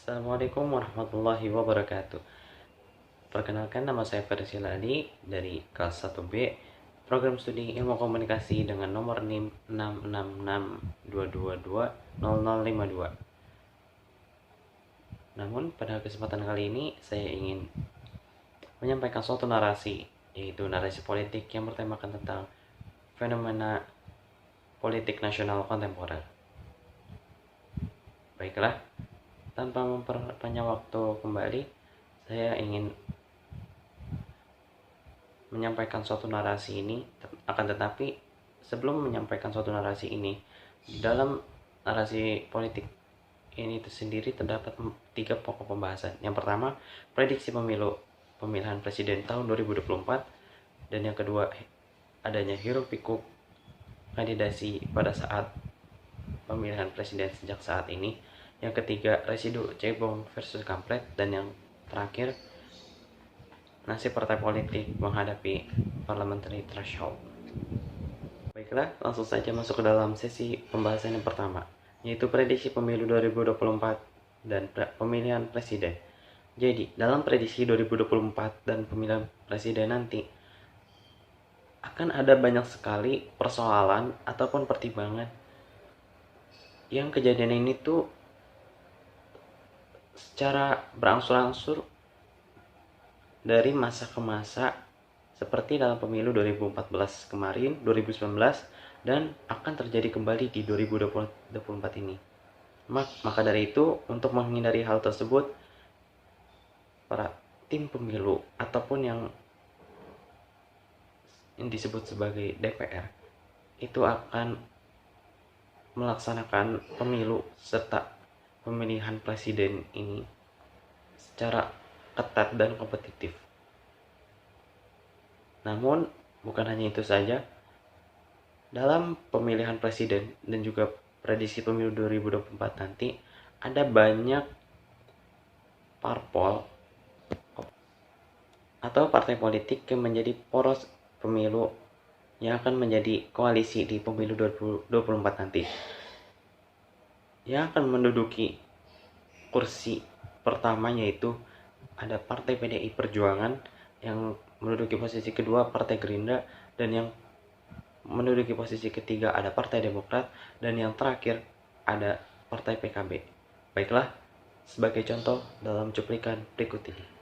Assalamualaikum warahmatullahi wabarakatuh. Perkenalkan, nama saya Ferdi Adi dari kelas 1B Program Studi Ilmu Komunikasi dengan nomor NIM 66622200052. Namun pada kesempatan kali ini saya ingin menyampaikan suatu narasi, yaitu narasi politik yang bertemakan tentang fenomena politik nasional kontemporer. Baiklah, tanpa memperpanjang waktu kembali, saya ingin menyampaikan suatu narasi ini. Akan tetapi sebelum menyampaikan suatu narasi ini, di dalam narasi politik ini sendiri terdapat 3 pokok pembahasan. Yang pertama, prediksi pemilihan presiden tahun 2024, dan yang kedua, adanya hiruk pikuk kandidasi pada saat pemilihan presiden sejak saat ini. Yang ketiga, residu cebong versus kampret, dan yang terakhir, nasib partai politik menghadapi parliamentary threshold. Baiklah, langsung saja masuk ke dalam sesi pembahasan yang pertama, yaitu prediksi pemilu 2024 dan pemilihan presiden. Jadi, dalam prediksi 2024 dan pemilihan presiden nanti, akan ada banyak sekali persoalan ataupun pertimbangan yang kejadian ini tuh secara berangsur-angsur dari masa ke masa, seperti dalam pemilu 2014 kemarin, 2019, dan akan terjadi kembali di 2024 ini. Maka dari itu, untuk menghindari hal tersebut, para tim pemilu ataupun yang disebut sebagai DPR itu akan melaksanakan pemilu serta pemilihan presiden ini secara ketat dan kompetitif. Namun, bukan hanya itu saja. Dalam pemilihan presiden dan juga prediksi pemilu 2024 nanti, ada banyak parpol atau partai politik yang menjadi poros pemilu yang akan menjadi koalisi di pemilu 2024 nanti, yang akan menduduki kursi pertama, yaitu ada Partai PDI Perjuangan, yang menduduki posisi kedua Partai Gerindra, dan yang menduduki posisi ketiga ada Partai Demokrat, dan yang terakhir ada Partai PKB. Baiklah, sebagai contoh dalam cuplikan berikut ini.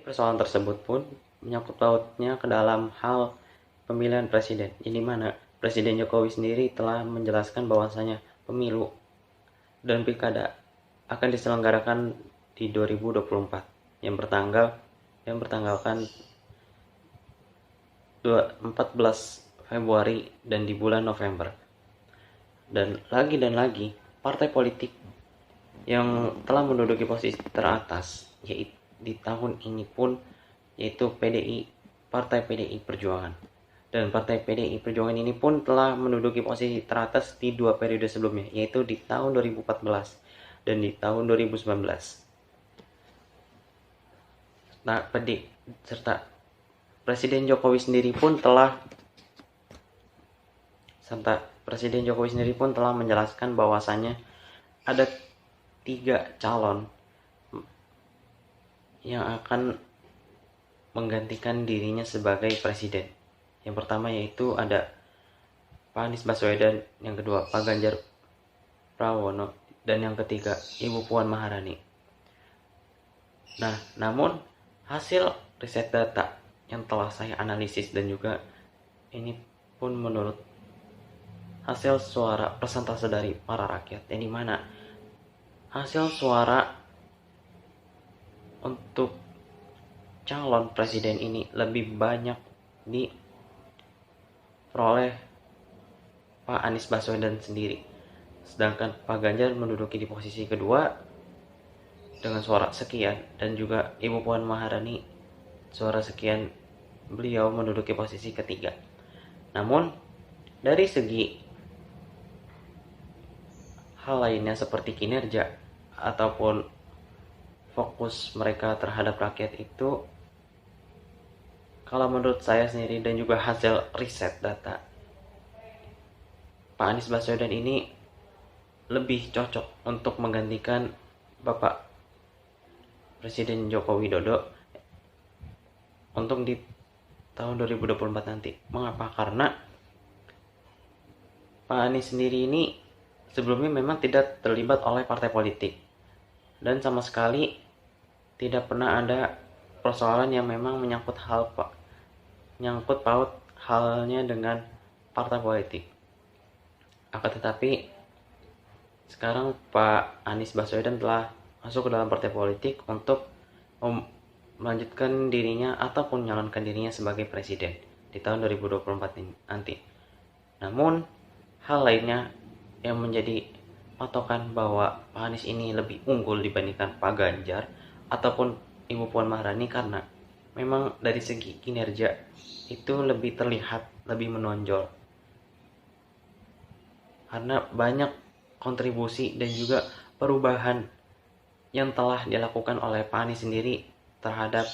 Persoalan tersebut pun menyangkut pautnya ke dalam hal pemilihan presiden, di mana Presiden Jokowi sendiri telah menjelaskan bahwasanya pemilu dan pilkada akan diselenggarakan di 2024 yang bertanggalkan 14 Februari dan di bulan November. Dan lagi partai politik yang telah menduduki posisi teratas yaitu di tahun ini pun, yaitu Partai PDI Perjuangan. Dan Partai PDI Perjuangan ini pun telah menduduki posisi teratas di 2 periode sebelumnya, yaitu di tahun 2014 dan di tahun 2019. Serta Presiden Jokowi sendiri pun telah menjelaskan bahwasannya ada 3 calon yang akan menggantikan dirinya sebagai presiden. Yang pertama yaitu ada Pak Anies Baswedan, yang kedua Pak Ganjar Pranowo, dan yang ketiga Ibu Puan Maharani. Nah, namun Hasil riset data yang telah saya analisis dan juga ini pun menurut hasil suara persentase dari para rakyat, yang dimana hasil suara untuk calon presiden ini lebih banyak diperoleh Pak Anies Baswedan sendiri, sedangkan Pak Ganjar menduduki di posisi kedua dengan suara sekian, dan juga Ibu Puan Maharani suara sekian, beliau menduduki posisi ketiga. Namun dari segi hal lainnya seperti kinerja ataupun fokus mereka terhadap rakyat itu, kalau menurut saya sendiri dan juga hasil riset data, Pak Anies Baswedan ini lebih cocok untuk menggantikan Bapak Presiden Joko Widodo untuk di tahun 2024 nanti. Mengapa? Karena Pak Anies sendiri ini sebelumnya memang tidak terlibat oleh partai politik, dan sama sekali tidak pernah ada persoalan yang memang menyangkut paut halnya dengan partai politik. Akan tetapi sekarang Pak Anies Baswedan telah masuk ke dalam partai politik untuk melanjutkan dirinya ataupun menyalonkan dirinya sebagai presiden di tahun 2024 nanti. Namun hal lainnya yang menjadi patokan bahwa Pak Anies ini lebih unggul dibandingkan Pak Ganjar ataupun Ibu Puan Maharani, karena memang dari segi kinerja itu lebih terlihat, lebih menonjol, karena banyak kontribusi dan juga perubahan yang telah dilakukan oleh Pak Anies sendiri terhadap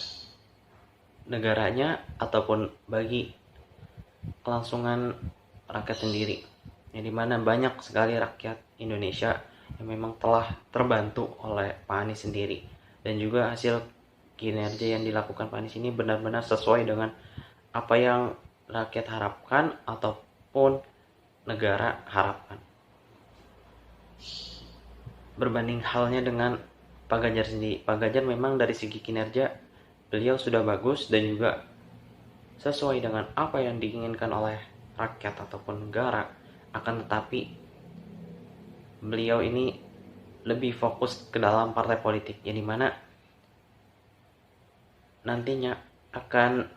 negaranya ataupun bagi kelangsungan rakyat sendiri, yang dimana banyak sekali rakyat Indonesia yang memang telah terbantu oleh Pak Anies sendiri, dan juga hasil kinerja yang dilakukan Pak Anies ini benar-benar sesuai dengan apa yang rakyat harapkan ataupun negara harapkan. Berbanding halnya dengan Pak Ganjar sendiri, Pak Ganjar memang dari segi kinerja beliau sudah bagus dan juga sesuai dengan apa yang diinginkan oleh rakyat ataupun negara. Akan tetapi beliau ini lebih fokus ke dalam partai politik, yang dimana nantinya akan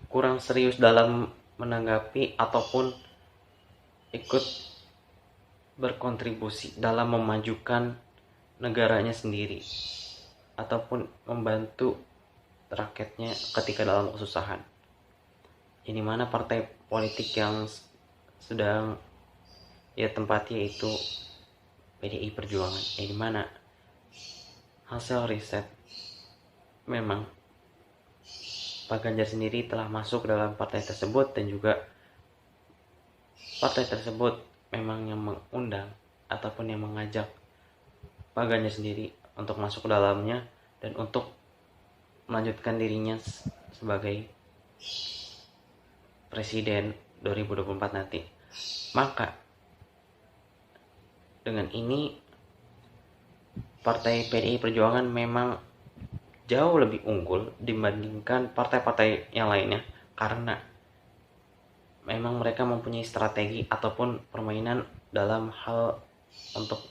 kurang serius dalam menanggapi ataupun ikut berkontribusi dalam memajukan negaranya sendiri ataupun membantu rakyatnya ketika dalam kesusahan. Ini mana partai politik yang sedang tempati yaitu PDI Perjuangan. Ini mana hasil riset memang Pak Ganjar sendiri telah masuk dalam partai tersebut, dan juga partai tersebut memang yang mengundang ataupun yang mengajak Pak Ganjar sendiri untuk masuk ke dalamnya dan untuk melanjutkan dirinya sebagai presiden 2024 nanti. Maka dengan ini partai PDI Perjuangan memang jauh lebih unggul dibandingkan partai-partai yang lainnya, karena memang mereka mempunyai strategi ataupun permainan dalam hal untuk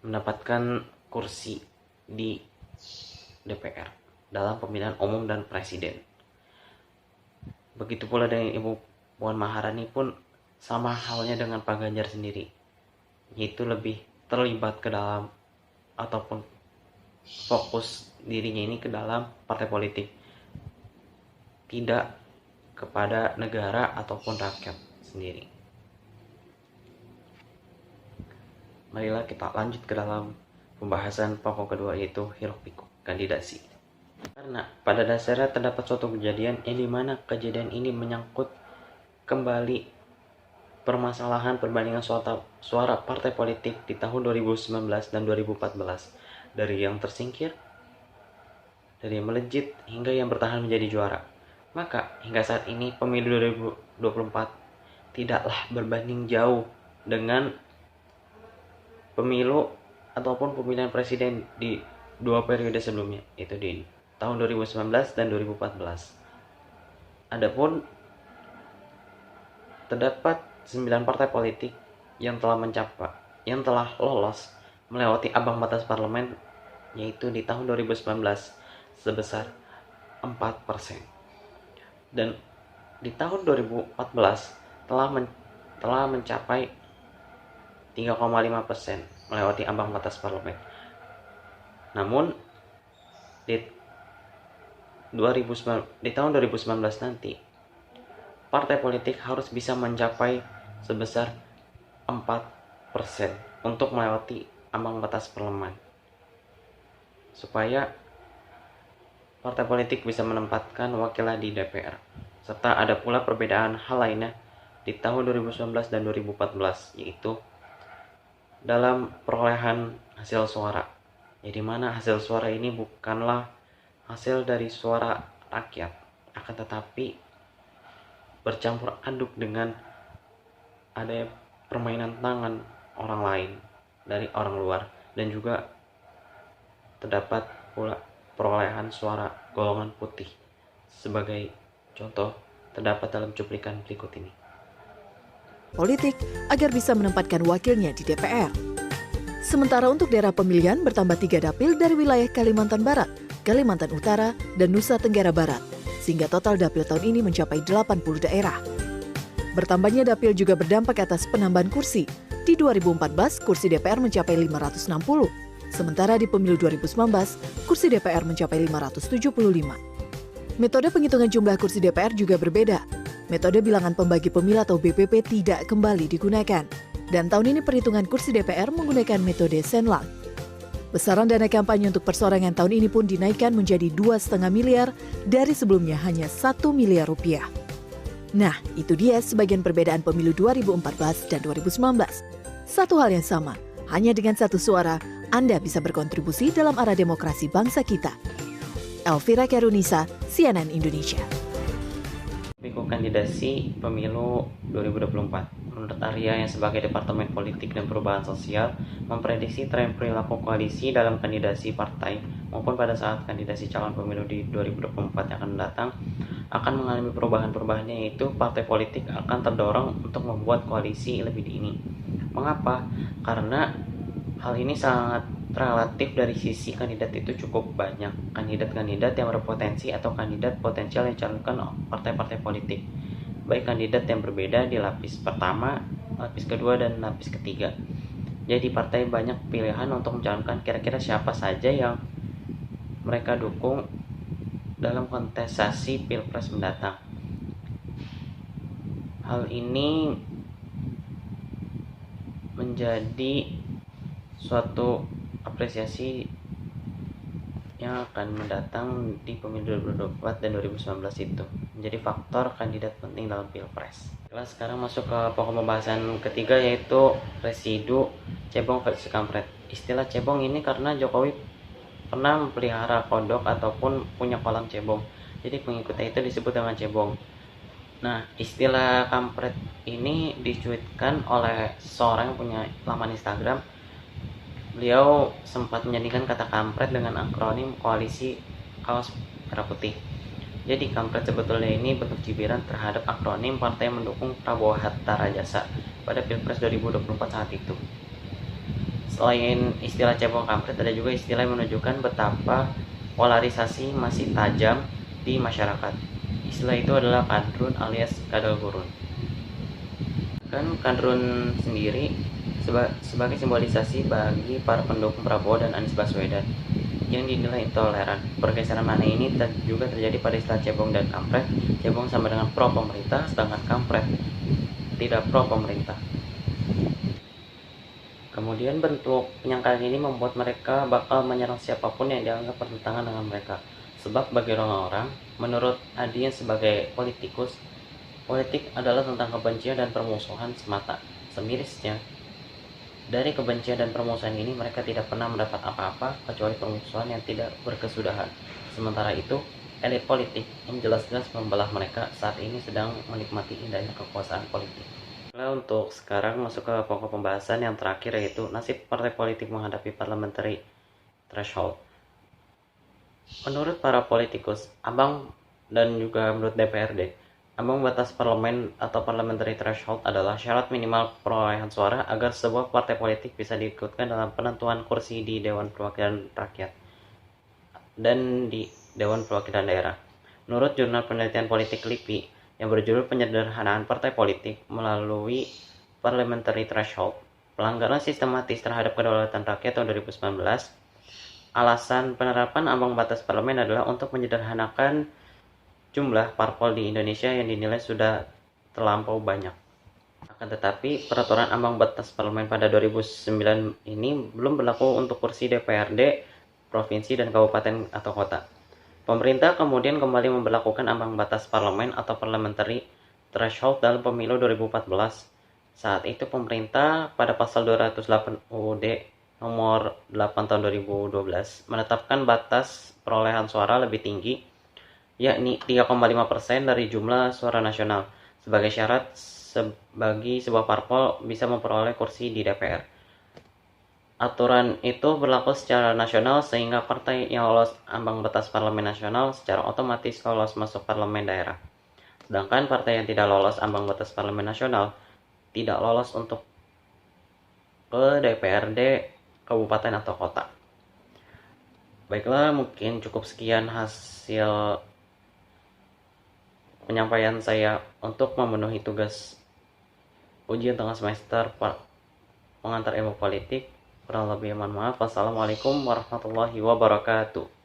mendapatkan kursi di DPR dalam pemilihan umum dan presiden. Begitu pula dengan Ibu Puan Maharani pun sama halnya dengan Pak Ganjar sendiri, yaitu lebih terlibat ke dalam ataupun fokus dirinya ini ke dalam partai politik, tidak kepada negara ataupun rakyat sendiri. Marilah kita lanjut ke dalam pembahasan pokok kedua, yaitu hiruk pikuk kandidasi. Karena pada dasarnya terdapat suatu kejadian yang dimana kejadian ini menyangkut kembali permasalahan perbandingan suara partai politik di tahun 2019 dan 2014, dari yang tersingkir, dari yang melejit, hingga yang bertahan menjadi juara. Maka hingga saat ini pemilu 2024 tidaklah berbanding jauh dengan pemilu ataupun pemilihan presiden di dua periode sebelumnya, yaitu di tahun 2019 dan 2014. Adapun terdapat 9 partai politik yang telah lolos melewati ambang batas parlemen, yaitu di tahun 2019 sebesar 4%. Dan di tahun 2014 telah mencapai 3,5% melewati ambang batas parlemen. Namun di tahun 2019 nanti, partai politik harus bisa mencapai sebesar 4% untuk melewati ambang batas parlemen, supaya partai politik bisa menempatkan wakilnya di DPR. Serta ada pula perbedaan hal lainnya di tahun 2019 dan 2014, yaitu dalam perolehan hasil suara, ya, di mana hasil suara ini bukanlah hasil dari suara rakyat, akan tetapi bercampur aduk dengan ada permainan tangan orang lain dari orang luar, dan juga terdapat pula perolehan suara golongan putih. Sebagai contoh, terdapat dalam cuplikan berikut ini. Politik agar bisa menempatkan wakilnya di DPR. Sementara untuk daerah pemilihan bertambah 3 dapil dari wilayah Kalimantan Barat, Kalimantan Utara, dan Nusa Tenggara Barat, sehingga total dapil tahun ini mencapai 80 daerah. Bertambahnya dapil juga berdampak atas penambahan kursi. Di 2014, kursi DPR mencapai 560, sementara di pemilu 2019, kursi DPR mencapai 575. Metode penghitungan jumlah kursi DPR juga berbeda. Metode bilangan pembagi pemilih atau BPP tidak kembali digunakan. Dan tahun ini perhitungan kursi DPR menggunakan metode Senlang. Besaran dana kampanye untuk persorangan tahun ini pun dinaikkan menjadi 2,5 miliar dari sebelumnya hanya 1 miliar rupiah. Nah, itu dia sebagian perbedaan pemilu 2014 dan 2019. Satu hal yang sama, hanya dengan satu suara, Anda bisa berkontribusi dalam arah demokrasi bangsa kita. Elvira Karunisa, CNN Indonesia. Kandidasi pemilu 2024. Menurut Arya yang sebagai Departemen Politik dan Perubahan Sosial, memprediksi tren perilaku koalisi dalam kandidasi partai maupun pada saat kandidasi calon pemilu di 2024 yang akan datang akan mengalami perubahan-perubahan, yaitu partai politik akan terdorong untuk membuat koalisi lebih dini. Mengapa? Karena hal ini sangat relatif. Dari sisi kandidat itu cukup banyak kandidat-kandidat yang berpotensi atau kandidat potensial yang dicalonkan partai-partai politik, baik kandidat yang berbeda di lapis pertama, lapis kedua, dan lapis ketiga. Jadi partai banyak pilihan untuk mencalonkan kira-kira siapa saja yang mereka dukung dalam kontestasi Pilpres mendatang. Hal ini menjadi suatu apresiasi yang akan mendatang di pemilu 2024 dan 2019 itu menjadi faktor kandidat penting dalam Pilpres. Sekarang masuk ke pokok pembahasan ketiga, yaitu residu cebong versus kampret. Istilah cebong ini karena Jokowi pernah memelihara kodok ataupun punya kolam cebong, jadi pengikutnya itu disebut dengan cebong. Nah, istilah kampret ini dicuitkan oleh seorang yang punya laman Instagram. Beliau sempat menjadikan kata kampret dengan akronim koalisi kaos merah putih. Jadi kampret sebetulnya ini bentuk cibiran terhadap akronim partai yang mendukung Prabowo Hatta Rajasa pada Pilpres 2024 saat itu. Selain istilah cebong kampret, ada juga istilah yang menunjukkan betapa polarisasi masih tajam di masyarakat. Istilah itu adalah kadrun alias kadal gurun. Kadrun sendiri sebagai simbolisasi bagi para pendukung Prabowo dan Anies Baswedan yang dinilai intoleran. Pergeseran makna ini juga terjadi pada istilah cebong dan kampret. Cebong sama dengan pro pemerintah, sedangkan kampret tidak pro pemerintah. Kemudian bentuk penyangkalan ini membuat mereka bakal menyerang siapapun yang dianggap bertentangan dengan mereka. Sebab bagi orang-orang, menurut Adi yang sebagai politikus, politik adalah tentang kebencian dan permusuhan semata. Semirisnya, dari kebencian dan permusuhan ini mereka tidak pernah mendapat apa-apa kecuali permusuhan yang tidak berkesudahan. Sementara itu, elit politik yang jelas-jelas membelah mereka saat ini sedang menikmati indahnya kekuasaan politik. Nah, untuk sekarang masuk ke pokok pembahasan yang terakhir, yaitu nasib partai politik menghadapi parliamentary threshold. Menurut para politikus, dan juga menurut DPRD, ambang batas parlemen atau parliamentary threshold adalah syarat minimal perolehan suara agar sebuah partai politik bisa diikutkan dalam penentuan kursi di Dewan Perwakilan Rakyat dan di Dewan Perwakilan Daerah. Menurut Jurnal Penelitian Politik LIPI yang berjudul Penyederhanaan Partai Politik melalui Parliamentary Threshold, pelanggaran sistematis terhadap kedaulatan rakyat tahun 2019, alasan penerapan ambang batas parlemen adalah untuk menyederhanakan jumlah parpol di Indonesia yang dinilai sudah terlampau banyak. Akan tetapi, peraturan ambang batas parlemen pada 2009 ini belum berlaku untuk kursi DPRD, provinsi, dan kabupaten atau kota. Pemerintah kemudian kembali memberlakukan ambang batas parlemen atau parliamentary threshold dalam pemilu 2014. Saat itu pemerintah pada pasal 208 UUD nomor 8 tahun 2012 menetapkan batas perolehan suara lebih tinggi, yakni 3,5% dari jumlah suara nasional, sebagai syarat bagi sebuah parpol bisa memperoleh kursi di DPR. Aturan itu berlaku secara nasional sehingga partai yang lolos ambang batas parlemen nasional secara otomatis lolos masuk parlemen daerah. Sedangkan partai yang tidak lolos ambang batas parlemen nasional tidak lolos untuk ke DPRD, kabupaten atau kota. Baiklah, mungkin cukup sekian hasil penyampaian saya untuk memenuhi tugas ujian tengah semester pengantar ilmu politik. Kurang lebih mohon maaf. Wassalamualaikum warahmatullahi wabarakatuh.